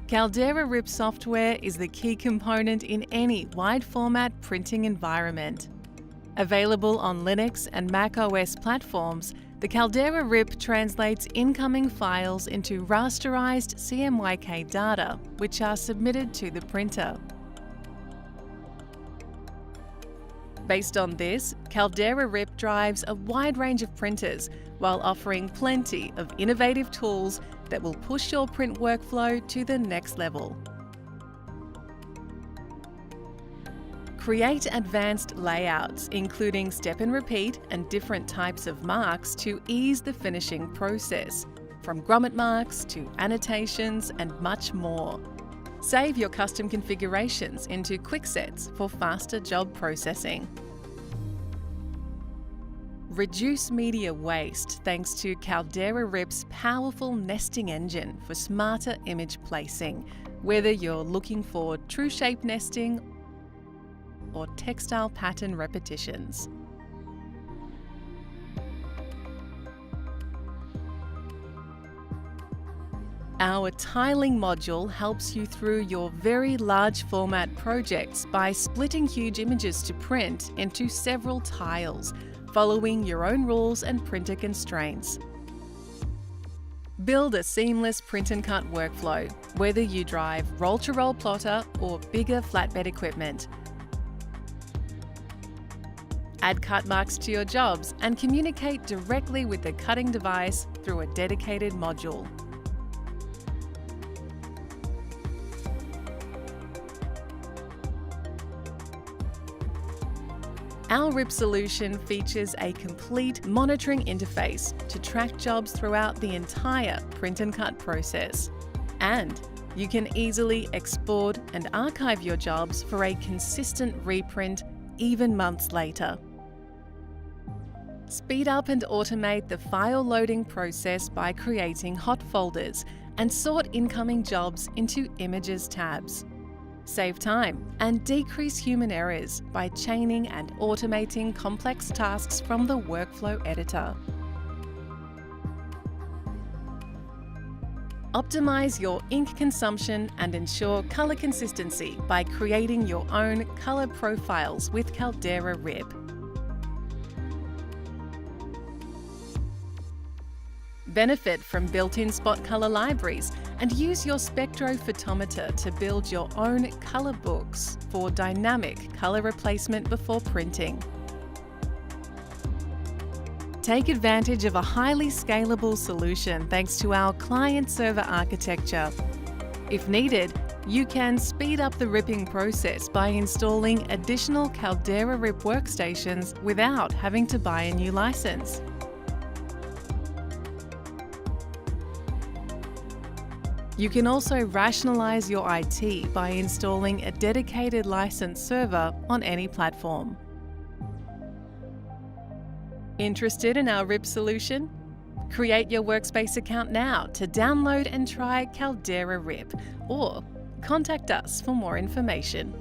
Caldera Rip software is the key component in any wide-format printing environment. Available on Linux and Mac OS platforms, the Caldera Rip translates incoming files into rasterized CMYK data, which are submitted to the printer. Based on this, Caldera Rip drives a wide range of printers while offering plenty of innovative tools that will push your print workflow to the next level. Create advanced layouts, including step and repeat and different types of marks to ease the finishing process, from grommet marks to annotations and much more. Save your custom configurations into quick sets for faster job processing. Reduce media waste thanks to Caldera Rip's powerful nesting engine for smarter image placing, whether you're looking for true shape nesting or textile pattern repetitions. Our tiling module helps you through your very large format projects by splitting huge images to print into several tiles, following your own rules and printer constraints. Build a seamless print and cut workflow, whether you drive roll-to-roll plotter or bigger flatbed equipment. Add cut marks to your jobs and communicate directly with the cutting device through a dedicated module. Our Rip solution features a complete monitoring interface to track jobs throughout the entire print and cut process. And you can easily export and archive your jobs for a consistent reprint even months later. Speed up and automate the file loading process by creating hot folders and sort incoming jobs into Images tabs. Save time and decrease human errors by chaining and automating complex tasks from the workflow editor. Optimize your ink consumption and ensure color consistency by creating your own color profiles with Caldera Rip. Benefit from built-in spot color libraries and use your spectrophotometer to build your own color books for dynamic color replacement before printing. Take advantage of a highly scalable solution thanks to our client-server architecture. If needed, you can speed up the ripping process by installing additional Caldera Rip workstations without having to buy a new license. You can also rationalize your IT by installing a dedicated license server on any platform. Interested in our Rip solution? Create your Workspace account now to download and try Caldera Rip, or contact us for more information.